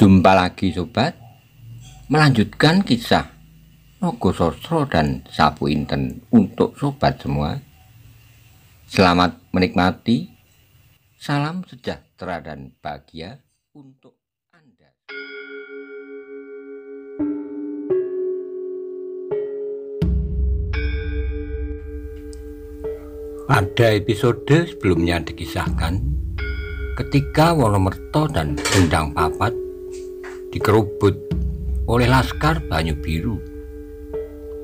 Jumpa lagi sobat, melanjutkan kisah Nogososro dan Sapu Inten untuk sobat semua. Selamat menikmati, salam sejahtera dan bahagia untuk Anda. Ada episode sebelumnya dikisahkan ketika Wonomerto dan Sendang Papat dikerubut oleh Laskar Banyu Biru.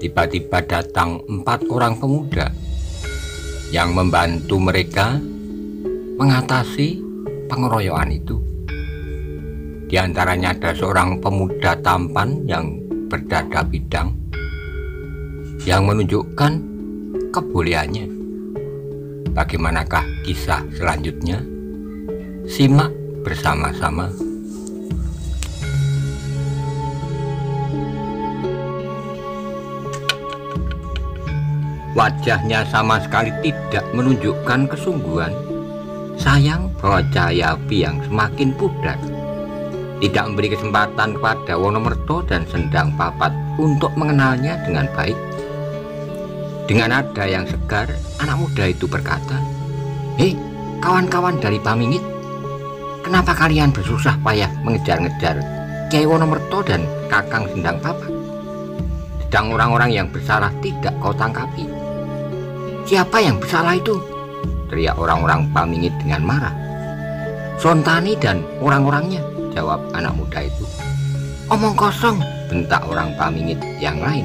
Tiba-tiba datang 4 orang pemuda yang membantu mereka mengatasi pengeroyokan itu. Di antaranya ada seorang pemuda tampan yang berdada bidang yang menunjukkan kebolehannya. Bagaimanakah kisah selanjutnya? Simak bersama-sama. Wajahnya sama sekali tidak menunjukkan kesungguhan. Sayang bahwa cahaya api yang semakin pudar tidak memberi kesempatan kepada Wonomerto dan Sendang Papat untuk mengenalnya dengan baik. Dengan nada yang segar, anak muda itu berkata, "Hei, kawan-kawan dari Pamingit, kenapa kalian bersusah payah mengejar-ngejar Kyai Wonomerto dan Kakang Sendang Papat? Sedang orang-orang yang bersalah tidak kau tangkapi. Siapa yang bersalah itu?" teriak orang-orang Pamingit dengan marah. "Sontani dan orang-orangnya," jawab anak muda itu. "Omong kosong," bentak orang Pamingit yang lain.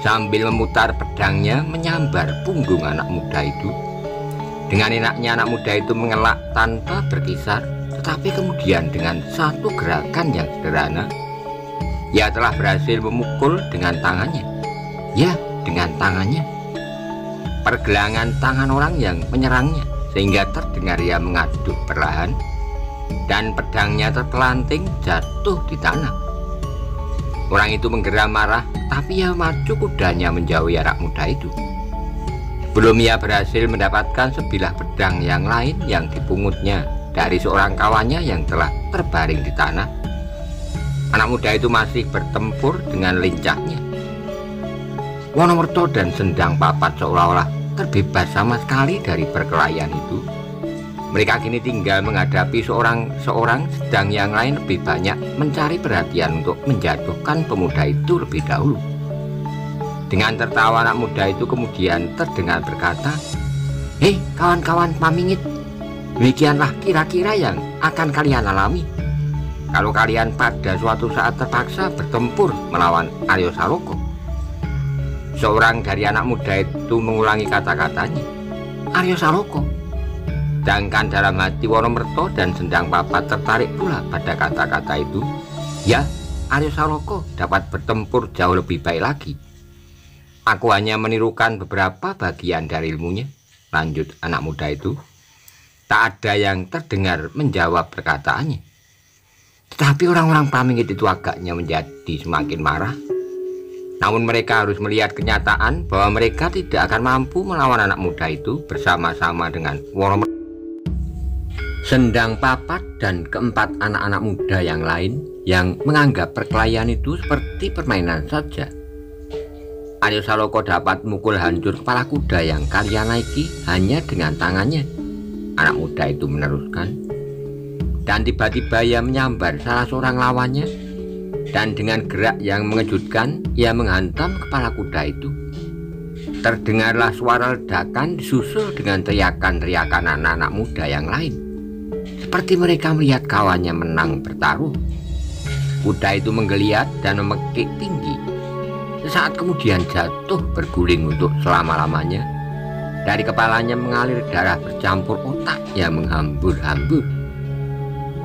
Sambil memutar pedangnya menyambar punggung anak muda itu. Dengan enaknya anak muda itu mengelak tanpa berkisar, tetapi kemudian dengan satu gerakan yang sederhana, ia telah berhasil memukul dengan tangannya. Ya, dengan tangannya. Pergelangan tangan orang yang menyerangnya, sehingga terdengar ia mengaduk perlahan, dan pedangnya terpelanting jatuh di tanah. Orang itu menggeram marah, tapi ia memacu kudanya menjauhi anak muda itu. Belum ia berhasil mendapatkan sebilah pedang yang lain yang dipungutnya dari seorang kawannya yang telah terbaring di tanah, anak muda itu masih bertempur dengan lincahnya. Wonomerto dan Sendang Papat seolah-olah terbebas sama sekali dari perkelahian itu. Mereka kini tinggal menghadapi seorang, sedang yang lain lebih banyak mencari perhatian untuk menjatuhkan pemuda itu lebih dahulu. Dengan tertawa anak muda itu kemudian terdengar berkata, "Hei kawan-kawan Pamingit, demikianlah kira-kira yang akan kalian alami kalau kalian pada suatu saat terpaksa bertempur melawan Aryo Saloko." Seorang dari anak muda itu mengulangi kata-katanya, "Aryo Saloko." Sedangkan dalam hati Wonomerto dan Sendang Papat tertarik pula pada kata-kata itu. "Ya, Aryo Saloko dapat bertempur jauh lebih baik lagi. Aku hanya menirukan beberapa bagian dari ilmunya," lanjut anak muda itu. Tak ada yang terdengar menjawab perkataannya. Tetapi orang-orang Pamingit itu agaknya menjadi semakin marah. Namun mereka harus melihat kenyataan bahwa mereka tidak akan mampu melawan anak muda itu bersama-sama dengan Wonomerto, Sendang Papat, dan keempat anak-anak muda yang lain yang menganggap perkelahian itu seperti permainan saja. Aryo Saloko dapat memukul hancur kepala kuda yang kalian naiki hanya dengan tangannya, anak muda itu meneruskan. Dan tiba-tiba ia menyambar salah seorang lawannya, dan dengan gerak yang mengejutkan ia menghantam kepala kuda itu. Terdengarlah suara ledakan disusul dengan teriakan-teriakan anak-anak muda yang lain, seperti mereka melihat kawannya menang bertaruh. Kuda itu menggeliat dan memekik tinggi. Sesaat kemudian jatuh berguling untuk selama-lamanya. Dari kepalanya mengalir darah bercampur otak yang menghambur-hambur.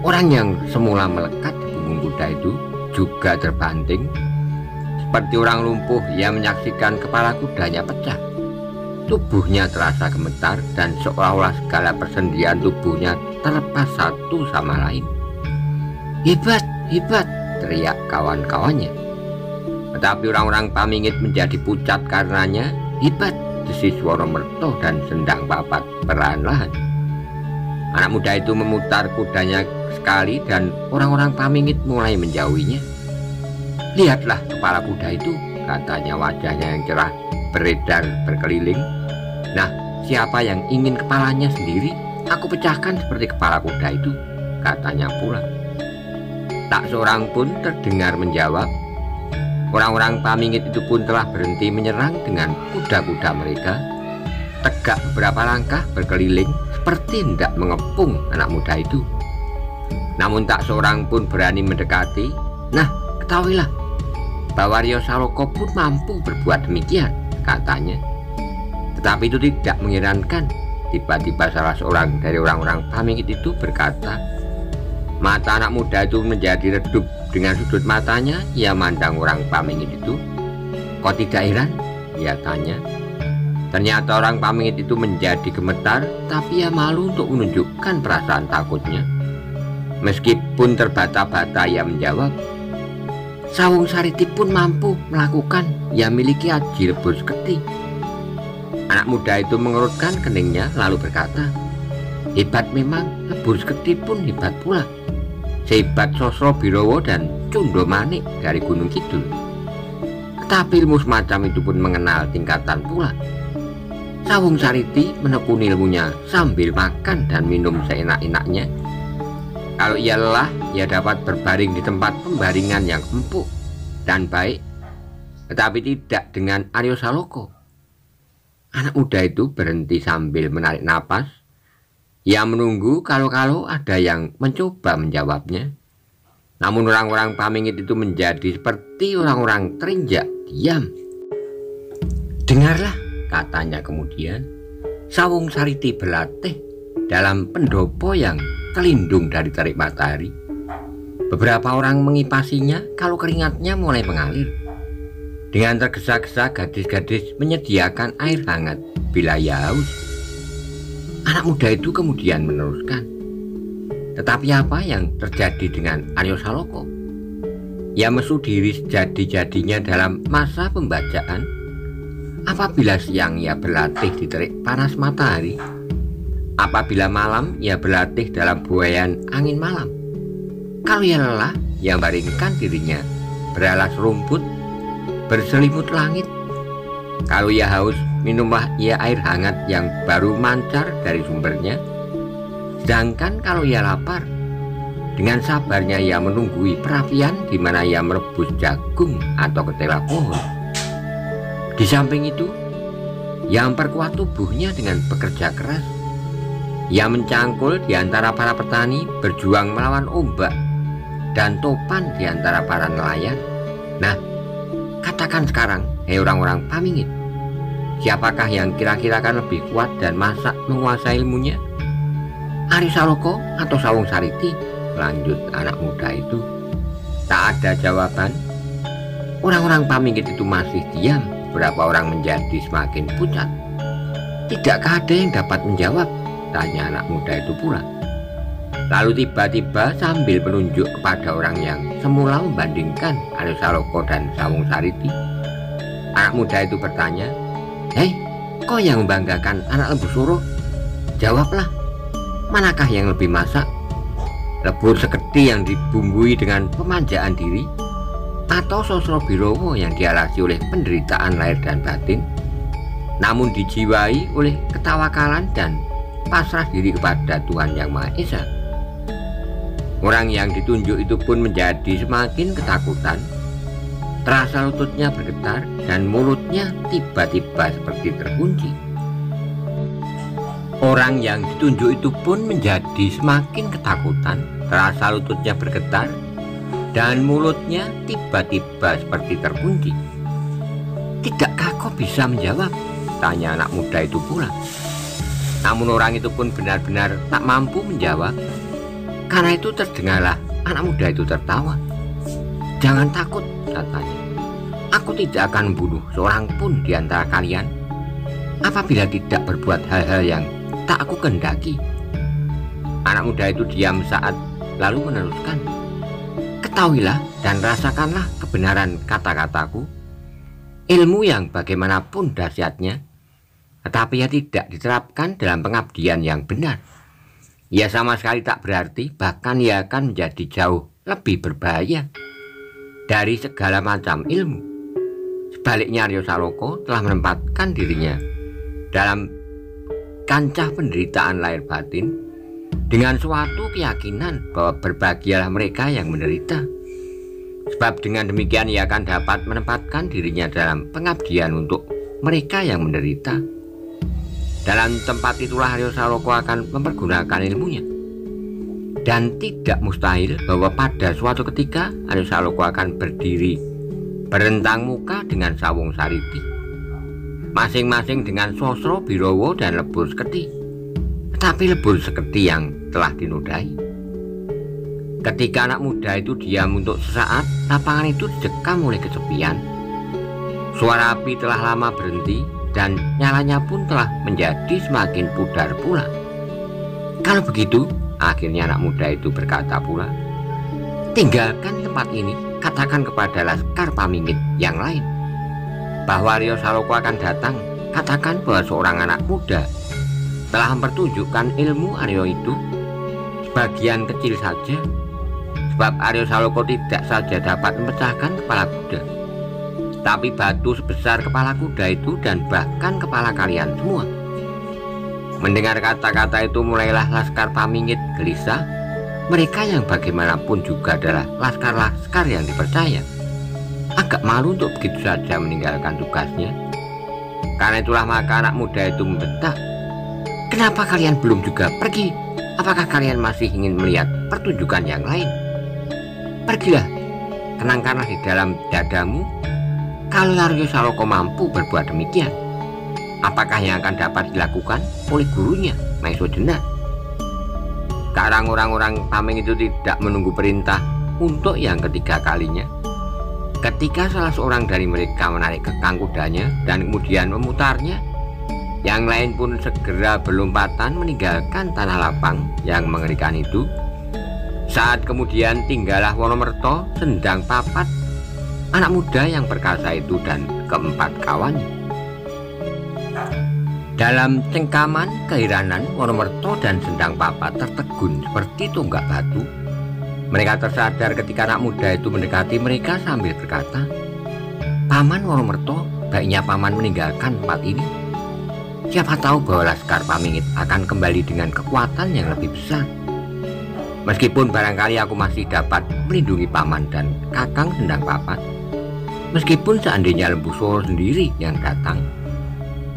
Orang yang semula melekat di punggung kuda itu juga terbanting. Seperti orang lumpuh yang menyaksikan kepala kudanya pecah. Tubuhnya terasa gemetar dan seolah-olah segala persendian tubuhnya terlepas satu sama lain. "Hebat, hebat!" teriak kawan-kawannya. Tetapi orang-orang Pamingit menjadi pucat karenanya. "Hebat!" desis Wonomerto dan Sendang Papat perlahan-lahan. Anak muda itu memutar kudanya sekali dan orang-orang pamingit mulai menjauhinya. "Lihatlah kepala kuda itu," katanya, wajahnya yang cerah beredar berkeliling. "Nah, siapa yang ingin kepalanya sendiri, aku pecahkan seperti kepala kuda itu," katanya pula. Tak seorang pun terdengar menjawab. Orang-orang pamingit itu pun telah berhenti menyerang dengan kuda-kuda mereka. Tegak beberapa langkah berkeliling seperti hendak mengepung anak muda itu. Namun tak seorang pun berani mendekati. "Nah, ketahuilah bahwa Arya Saloka pun mampu berbuat demikian," katanya. Tetapi itu tidak mengherankan. Tiba-tiba salah seorang dari orang-orang pamingit itu berkata. Mata anak muda itu menjadi redup. Dengan sudut matanya ia mandang orang pamingit itu. "Kok tidak heran?" ia tanya. Ternyata orang pamingit itu menjadi gemetar, tapi ia malu untuk menunjukkan perasaan takutnya. Meskipun terbata-bata ia menjawab, "Sawung Sariti pun mampu melakukan yang miliki Aji Lebur Seketi." Anak muda itu mengerutkan keningnya lalu berkata, "Hebat memang, Lebur Seketi pun hebat pula. Sehebat Sosro Birowo dan Cundo Manik dari Gunung Kidul. Tetapi ilmu semacam itu pun mengenal tingkatan pula." Sawung Sariti menekuni ilmunya sambil makan dan minum seenak-enaknya. Kalau ia lelah, ia dapat berbaring di tempat pembaringan yang empuk dan baik, tetapi tidak dengan Arya Saloka. Anak muda itu berhenti sambil menarik napas. Ia menunggu kalau-kalau ada yang mencoba menjawabnya. Namun orang-orang pamingit itu menjadi seperti orang-orang terinjak diam. "Dengarlah," katanya kemudian, "Sawung Sariti berlatih dalam pendopo yang terlindung dari terik matahari. Beberapa orang mengipasinya kalau keringatnya mulai mengalir. Dengan tergesa-gesa gadis-gadis menyediakan air hangat bila ia haus." Anak muda itu kemudian meneruskan, "Tetapi apa yang terjadi dengan Arya Saloka? Ia mesu diri sejadi-jadinya dalam masa pembajaan. Apabila siang ia berlatih di terik panas matahari, apabila malam ia berlatih dalam buayan angin malam. Kalau ia lelah, ia baringkan dirinya beralas rumput, berselimut langit. Kalau ia haus, minumlah ia air hangat yang baru mancar dari sumbernya. Sedangkan kalau ia lapar, dengan sabarnya ia menunggui perapian di mana ia merebus jagung atau ketela pohon. Di samping itu, ia memperkuat tubuhnya dengan bekerja keras. Ia mencangkul di antara para petani, berjuang melawan ombak dan topan di antara para nelayan. Nah, katakan sekarang, hei orang-orang pamingit, siapakah yang kira-kira akan lebih kuat dan masak menguasai ilmunya? Arya Saloka atau Sawung Sariti?" lanjut anak muda itu. Tak ada jawaban. Orang-orang pamingit itu masih diam. Beberapa orang menjadi semakin pucat. "Tidakkah ada yang dapat menjawab?" tanya anak muda itu pula. Lalu tiba-tiba sambil menunjuk kepada orang yang semula membandingkan Arya Saloka dan Sawung Sariti, anak muda itu bertanya, "Hei, kau yang membanggakan anak Lembu Suro, jawablah, manakah yang lebih masak? Lebur Seketi yang dibumbui dengan pemanjaan diri, atau Sosro Birowo yang dialasi oleh penderitaan lahir dan batin, namun dijiwai oleh ketawakalan dan pasrah diri kepada Tuhan Yang Maha Esa?" Orang yang ditunjuk itu pun menjadi semakin ketakutan. Terasa lututnya bergetar dan mulutnya tiba-tiba seperti terkunci. Orang yang ditunjuk itu pun menjadi semakin ketakutan. Terasa lututnya bergetar dan mulutnya tiba-tiba seperti terkunci. "Tidakkah kau bisa menjawab?" tanya anak muda itu pula. Namun orang itu pun benar-benar tak mampu menjawab. Karena itu terdengarlah anak muda itu tertawa. "Jangan takut," katanya. "Aku tidak akan membunuh seorang pun di antara kalian apabila tidak berbuat hal-hal yang tak aku kehendaki." Anak muda itu diam saat lalu meneruskan, "Ketahuilah dan rasakanlah kebenaran kata-kataku. Ilmu yang bagaimanapun dahsyatnya, tetapi ia tidak diterapkan dalam pengabdian yang benar, ia sama sekali tak berarti, bahkan ia akan menjadi jauh lebih berbahaya dari segala macam ilmu. Sebaliknya, Arya Saloka telah menempatkan dirinya dalam kancah penderitaan lahir batin dengan suatu keyakinan bahwa berbahagialah mereka yang menderita. Sebab dengan demikian ia akan dapat menempatkan dirinya dalam pengabdian untuk mereka yang menderita. Dalam tempat itulah Arya Saloka akan mempergunakan ilmunya. Dan tidak mustahil bahwa pada suatu ketika Arya Saloka akan berdiri berentang muka dengan Sawung Sariti, masing-masing dengan Sosro Birowo dan Lebur Seketi. Tetapi Lebur Seketi yang telah dinodai. Ketika anak muda itu diam untuk sesaat, lapangan itu dicekam oleh kesepian. Suara api telah lama berhenti dan nyalanya pun telah menjadi semakin pudar pula. Kalau begitu, akhirnya anak muda itu berkata pula, "Tinggalkan tempat ini, katakan kepada Laskar Pamingit yang lain bahwa Arya Saloka akan datang. Katakan bahwa seorang anak muda telah mempertunjukkan ilmu Arya itu sebagian kecil saja. Sebab Arya Saloka tidak saja dapat memecahkan kepala kuda, tapi batu sebesar kepala kuda itu dan bahkan kepala kalian semua." Mendengar kata-kata itu mulailah Laskar Pamingit gelisah. Mereka yang bagaimanapun juga adalah laskar-laskar yang dipercaya. Agak malu untuk begitu saja meninggalkan tugasnya. Karena itulah maka anak muda itu membentak, "Kenapa kalian belum juga pergi? Apakah kalian masih ingin melihat pertunjukan yang lain? Pergilah, tenangkanlah di dalam dadamu. Kalau Arya Saloka mampu berbuat demikian, apakah yang akan dapat dilakukan oleh gurunya, Maesojena?" Sekarang orang-orang Paming itu tidak menunggu perintah untuk yang ketiga kalinya. Ketika salah seorang dari mereka menarik kekang kudanya dan kemudian memutarnya, yang lain pun segera berlompatan meninggalkan tanah lapang yang mengerikan itu. Saat kemudian tinggallah Wonomerto, Sendang Papat, anak muda yang perkasa itu, dan keempat kawannya. Dalam cengkaman keheranan, Wonomerto dan Sendang Papat tertegun seperti tonggak batu. Mereka tersadar ketika anak muda itu mendekati mereka sambil berkata, "Paman Wonomerto, baiknya paman meninggalkan tempat ini. Siapa tahu bahwa Laskar Pamingit akan kembali dengan kekuatan yang lebih besar. Meskipun barangkali aku masih dapat melindungi paman dan Kakang Sendang Papat, meskipun seandainya Lembu Soro sendiri yang datang,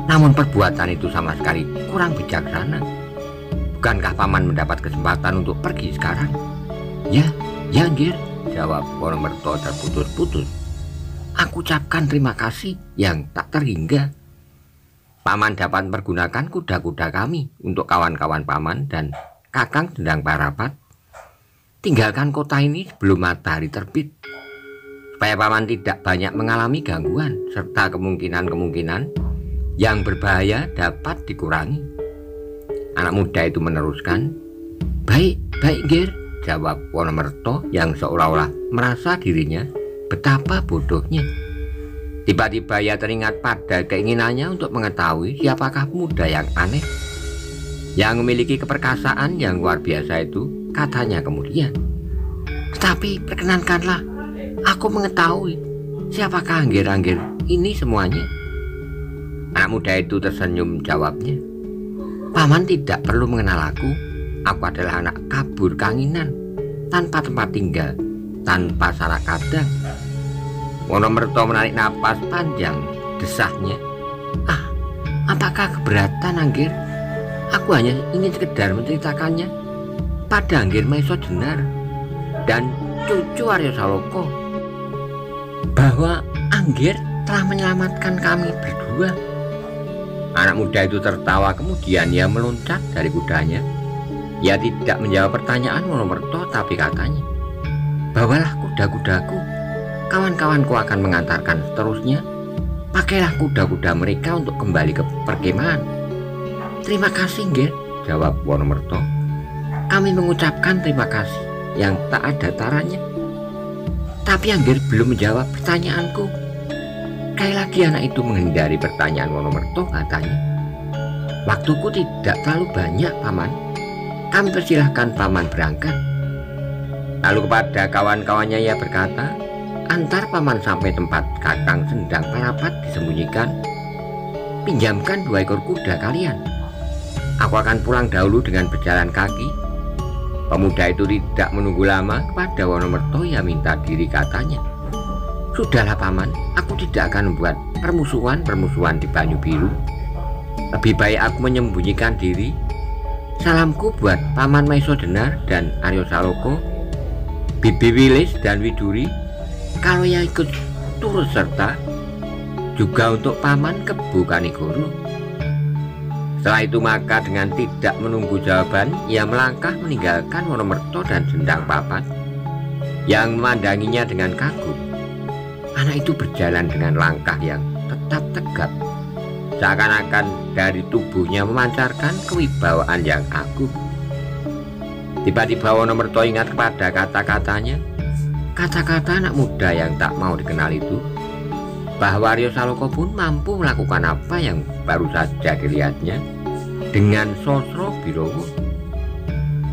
namun perbuatan itu sama sekali kurang bijaksana. Bukankah paman mendapat kesempatan untuk pergi sekarang?" Ya, Nggir, jawab Wonomerto terputus-putus. "Aku ucapkan terima kasih yang tak terhingga. Paman dapat mempergunakan kuda-kuda kami untuk kawan-kawan paman dan Kakang Sendang Parapat. Tinggalkan kota ini sebelum matahari terbit, supaya paman tidak banyak mengalami gangguan serta kemungkinan-kemungkinan yang berbahaya dapat dikurangi." Anak muda itu meneruskan, Baik, Nggir," jawab Wonomerto yang seolah-olah merasa dirinya betapa bodohnya. Tiba-tiba ia teringat pada keinginannya untuk mengetahui siapakah pemuda yang aneh, yang memiliki keperkasaan yang luar biasa itu. Katanya kemudian, "Tetapi perkenankanlah aku mengetahui siapakah Nggir-Nggir ini semuanya." Anak muda itu tersenyum jawabnya, "Paman tidak perlu mengenal aku. Aku adalah anak kabur kanginan, tanpa tempat tinggal, tanpa sanak kadang." Wonomerto menarik napas panjang, desahnya, "Apakah keberatan, Nggir? Aku hanya ingin sekedar menceritakannya pada Nggir Maesojena dan cucu Arya Saloka bahwa Nggir telah menyelamatkan kami berdua." Anak muda itu tertawa, kemudian ia meloncat dari kudanya. Ia tidak menjawab pertanyaan Wonomerto, tapi katanya, "Bawalah kuda-kudaku, kawan-kawanku akan mengantarkan seterusnya. Pakailah kuda-kuda mereka untuk kembali ke perkemahan." "Terima kasih, Nggir," jawab Wonomerto. "Kami mengucapkan terima kasih yang tak ada taranya." Tapi Nggir belum menjawab pertanyaanku. Sekali lagi anak itu menghindari pertanyaan Wonomerto, katanya, "Waktuku tidak terlalu banyak, paman. kami persilahkan paman berangkat. Lalu kepada kawan-kawannya ia berkata, antar paman sampai tempat Kakang Sendang Parapat disembunyikan. Pinjamkan 2 ekor kuda kalian. Aku akan pulang dahulu dengan berjalan kaki. Pemuda itu tidak menunggu lama kepada Wonomerto yang minta diri, katanya. Sudahlah paman, aku tidak akan membuat permusuhan di Banyu Biru. Lebih baik aku menyembunyikan diri. Salamku buat paman Maisodenar dan Aryo Saloko, Bibi Wilis dan Widuri, kalau yang ikut turut serta, juga untuk paman Kebu Kanigoro. Setelah itu maka dengan tidak menunggu jawaban, ia melangkah meninggalkan Wonomerto dan Sendang Papat yang memandanginya dengan kagum. Anak itu berjalan dengan langkah yang tetap tegap, seakan-akan dari tubuhnya memancarkan kewibawaan yang agung. Tiba-tiba Wonomerto ingat kepada kata-katanya, kata-kata anak muda yang tak mau dikenal itu, bahwa Aryo Saloko pun mampu melakukan apa yang baru saja dilihatnya dengan Sosro Birowo.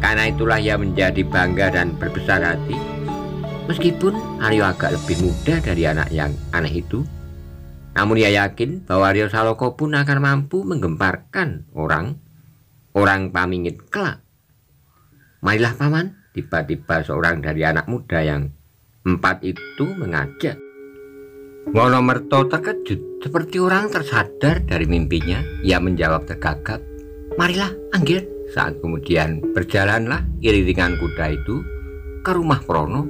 Karena itulah ia menjadi bangga dan berbesar hati. Meskipun Aryo agak lebih muda dari anak yang aneh itu, namun ia yakin bahwa Aryo Saloko pun akan mampu menggemparkan orang pamingit kelak. Marilah paman, tiba-tiba seorang dari anak muda yang 4 itu mengajak. Wonomerto terkejut seperti orang tersadar dari mimpinya. Ia menjawab tergagap, marilah Anggir. Saat kemudian berjalanlah iringan kuda itu ke rumah Prono,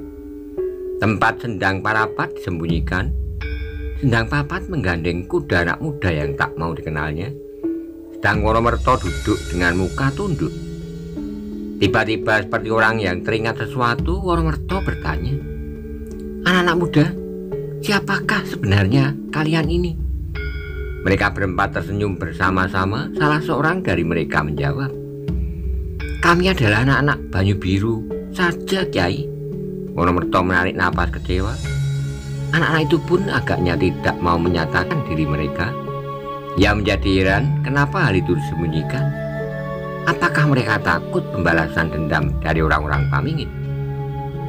tempat Sendang Parapat disembunyikan. Sendang Papat menggandeng kuda anak muda yang tak mau dikenalnya, sedang Wonomerto duduk dengan muka tunduk. Tiba-tiba seperti orang yang teringat sesuatu, Wonomerto bertanya, anak-anak muda, siapakah sebenarnya kalian ini? Mereka berempat tersenyum bersama-sama. Salah seorang dari mereka menjawab, kami adalah anak-anak Banyu Biru saja, Kiai. Wonomerto menarik napas kecewa. Anak-anak itu pun agaknya tidak mau menyatakan diri mereka. Ia menjadi heran kenapa hal itu disembunyikan. Apakah mereka takut pembalasan dendam dari orang-orang Pamingit?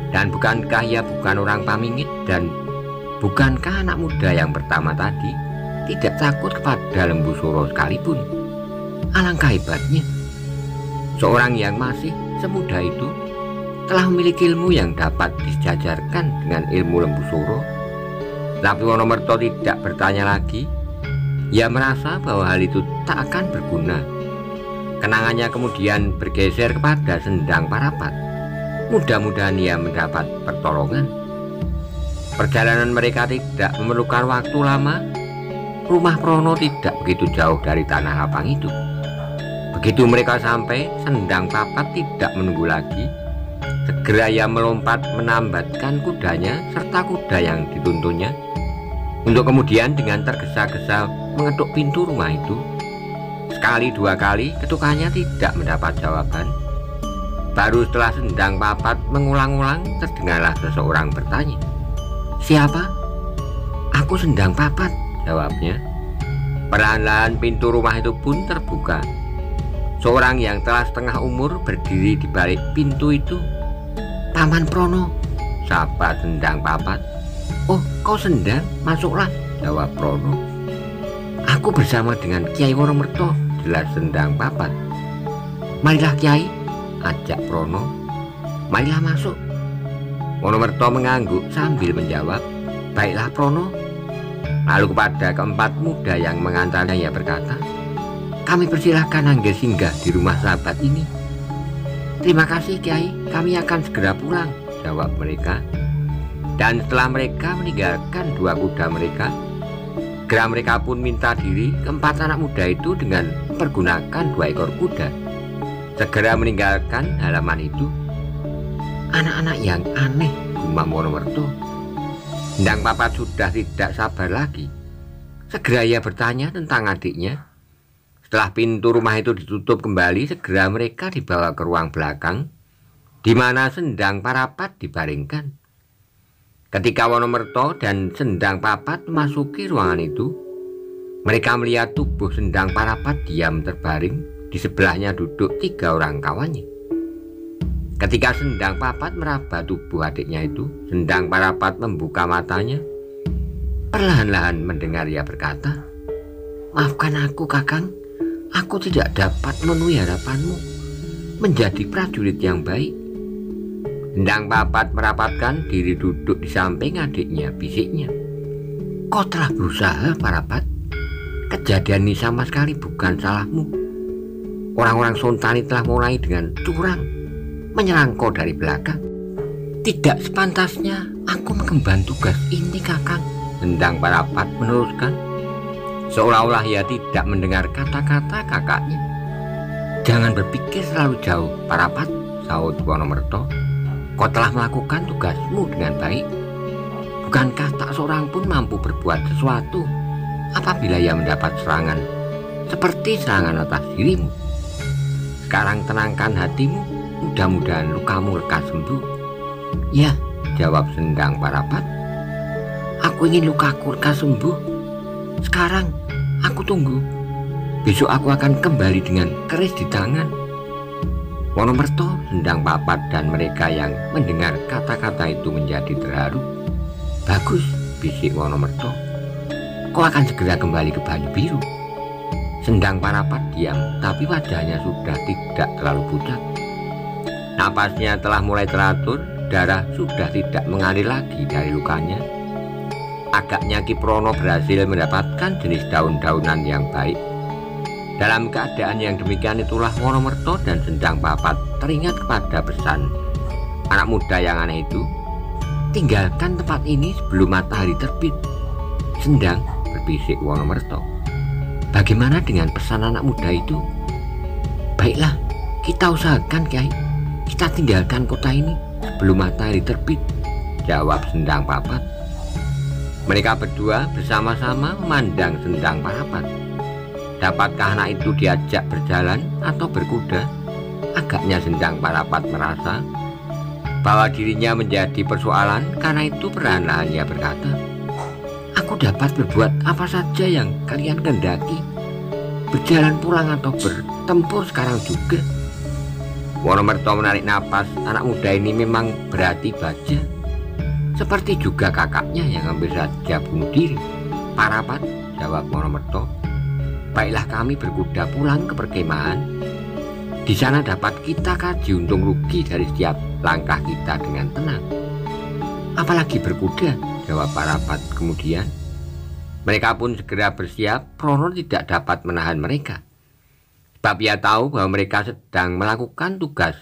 Dan bukankah ia bukan orang Pamingit, dan bukankah anak muda yang pertama tadi tidak takut kepada Lembu Suro sekalipun? Alangkah hebatnya, seorang yang masih semuda itu telah memiliki ilmu yang dapat disejajarkan dengan ilmu Lembu Suro. Tapi Wonomerto tidak bertanya lagi. Ia merasa bahwa hal itu tak akan berguna. Kenangannya kemudian bergeser kepada Sendang Parapat. Mudah-mudahan ia mendapat pertolongan. Perjalanan mereka tidak memerlukan waktu lama. Rumah Prono tidak begitu jauh dari tanah lapang itu. Begitu mereka sampai, Sendang Papat tidak menunggu lagi. Segera ia melompat menambatkan kudanya serta kuda yang dituntunnya, untuk kemudian dengan tergesa-gesa mengetuk pintu rumah itu. Sekali 2 kali ketukannya tidak mendapat jawaban. Baru setelah Sendang Papat mengulang-ulang, terdengarlah seseorang bertanya, siapa? Aku Sendang Papat, jawabnya. Perlahan-lahan pintu rumah itu pun terbuka. Seorang yang telah setengah umur berdiri di balik pintu itu. Paman Prono, sapa Sendang Papat. Oh, kau Sendang, masuklah, jawab Prono. Aku bersama dengan Kiai Wonomerto, jelas Sendang Papat. Marilah Kiai, ajak Prono. Marilah masuk. Wonomerto mengangguk sambil menjawab, baiklah Prono. Lalu kepada keempat muda yang mengantarnya ia berkata, kami persilahkan Anggir singgah di rumah sahabat ini. Terima kasih Kiai, kami akan segera pulang, jawab mereka. Dan setelah mereka meninggalkan 2 kuda mereka, segera mereka pun minta diri. Keempat anak muda itu dengan mempergunakan 2 ekor kuda segera meninggalkan halaman itu. Anak-anak yang aneh, gumam Wonomerto. Sendang Papat sudah tidak sabar lagi. Segera ia bertanya tentang adiknya. Setelah pintu rumah itu ditutup kembali, segera mereka dibawa ke ruang belakang, di mana Sendang Parapat dibaringkan. Ketika Wonomerto dan Sendang Papat memasuki ruangan itu, mereka melihat tubuh Sendang Parapat diam terbaring. Di sebelahnya duduk 3 orang kawannya. Ketika Sendang Papat meraba tubuh adiknya itu, Sendang Parapat membuka matanya. Perlahan-lahan mendengar ia berkata, "Maafkan aku, Kakang. Aku tidak dapat memenuhi harapanmu menjadi prajurit yang baik." Sendang Papat merapatkan diri duduk di samping adiknya, bisiknya. "Kau telah berusaha, Parapat. Kejadian ini sama sekali bukan salahmu. Orang-orang Sontani telah mulai dengan curang menyerang kau dari belakang. Tidak sepantasnya aku mengemban tugas ini, Kakang." Sendang Parapat meneruskan, seolah-olah ia tidak mendengar kata-kata kakaknya. "Jangan berpikir terlalu jauh, Parapat," sahut Wonomerto. "Kau telah melakukan tugasmu dengan baik. Bukankah tak seorang pun mampu berbuat sesuatu apabila ia mendapat serangan seperti serangan atas dirimu? Sekarang tenangkan hatimu, mudah-mudahan lukamu lekas sembuh." "Ya," jawab Sendang Parapat, "aku ingin lukaku lekas sembuh. Sekarang aku tunggu. Besok aku akan kembali dengan keris di tangan." Wonomerto, Sendang Papat, dan mereka yang mendengar kata-kata itu menjadi terharu. "Bagus," bisik Wonomerto, "kau akan segera kembali ke Banyu Biru." Sendang Parapat diam, tapi wajahnya sudah tidak terlalu pucat. Napasnya telah mulai teratur, darah sudah tidak mengalir lagi dari lukanya. Agaknya Ki Prono berhasil mendapatkan jenis daun-daunan yang baik. Dalam keadaan yang demikian itulah Wonomerto dan Sendang Papat teringat kepada pesan anak muda yang aneh itu. "Tinggalkan tempat ini sebelum matahari terbit." "Sendang," berbisik Wonomerto, "bagaimana dengan pesan anak muda itu?" "Baiklah, kita usahakan, Kiai. Kita tinggalkan kota ini sebelum matahari terbit," jawab Sendang Papat. Mereka berdua bersama-sama memandang Sendang Parapat. Dapatkah anak itu diajak berjalan atau berkuda? Agaknya Sendang Parapat merasa bahwa dirinya menjadi persoalan. Karena itu perlahan-lahan ia berkata, "Aku dapat berbuat apa saja yang kalian kehendaki. Berjalan pulang atau bertempur sekarang juga." Wonomerto menarik napas. Anak muda ini memang berhati baja, seperti juga kakaknya yang hampir saja bunuh diri. "Parapat," jawab Wonomerto, "baiklah kami berkuda pulang ke perkemahan. Di sana dapat kita kaji untung rugi dari setiap langkah kita dengan tenang." "Apalagi berkuda," jawab Parapat kemudian. Mereka pun segera bersiap. Prono tidak dapat menahan mereka, sebab ia tahu bahwa mereka sedang melakukan tugas.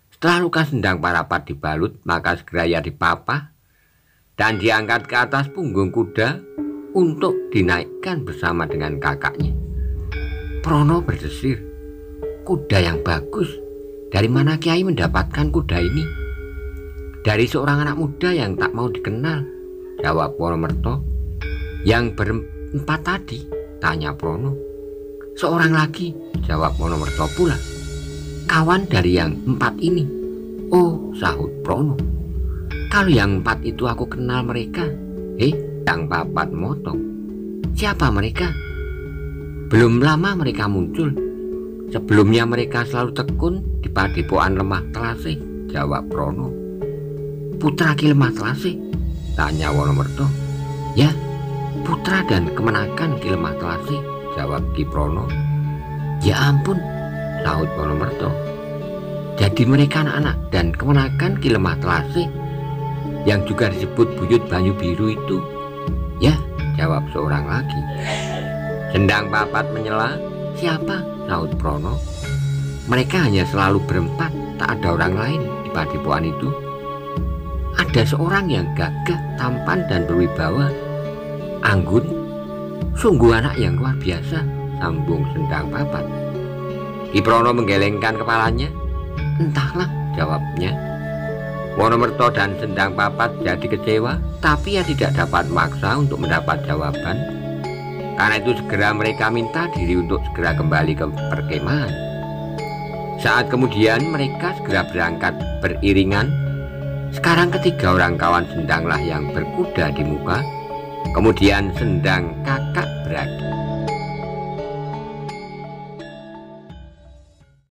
Setelah luka Sendang Parapat dibalut, maka segera ia dipapah dan diangkat ke atas punggung kuda untuk dinaikkan bersama dengan kakaknya. Prono berdesir, "Kuda yang bagus. Dari mana Kiai mendapatkan kuda ini?" "Dari seorang anak muda yang tak mau dikenal," jawab Wonomerto. "Yang berempat tadi?" tanya Prono. "Seorang lagi," jawab Wonomerto pula. "Kawan dari yang empat ini." "Oh," sahut Prono, "kalau yang empat itu aku kenal mereka." Yang Papat motong, "Siapa mereka?" "Belum lama mereka muncul. Sebelumnya mereka selalu tekun di padepokan Lemah Telase," jawab Prono. "Putra Ki Lemah Telase?" tanya Wonomerto. "Ya, putra dan kemenakan Ki Lemah Telase," jawab Ki Prono. "Ya ampun," sahut Wonomerto, "jadi mereka anak-anak dan kemenakan Ki Lemah Telase yang juga disebut Buyut Banyu Biru itu?" "Ya," jawab seorang lagi. Sendang Papat menyela. "Siapa?" sahut Prono. "Mereka hanya selalu berempat, tak ada orang lain di padepokan itu. Ada seorang yang gagah, tampan dan berwibawa. Anggun, sungguh anak yang luar biasa," sambung Sendang Papat. Ki Prono menggelengkan kepalanya. "Entahlah," jawabnya. Wonomerto dan Sendang Papat jadi kecewa, tapi ia tidak dapat memaksa untuk mendapat jawaban. Karena itu segera mereka minta diri untuk segera kembali ke perkemahan. Saat kemudian mereka segera berangkat beriringan. Sekarang ketiga orang kawan Sendanglah yang berkuda di muka, kemudian Sendang kakak beradik.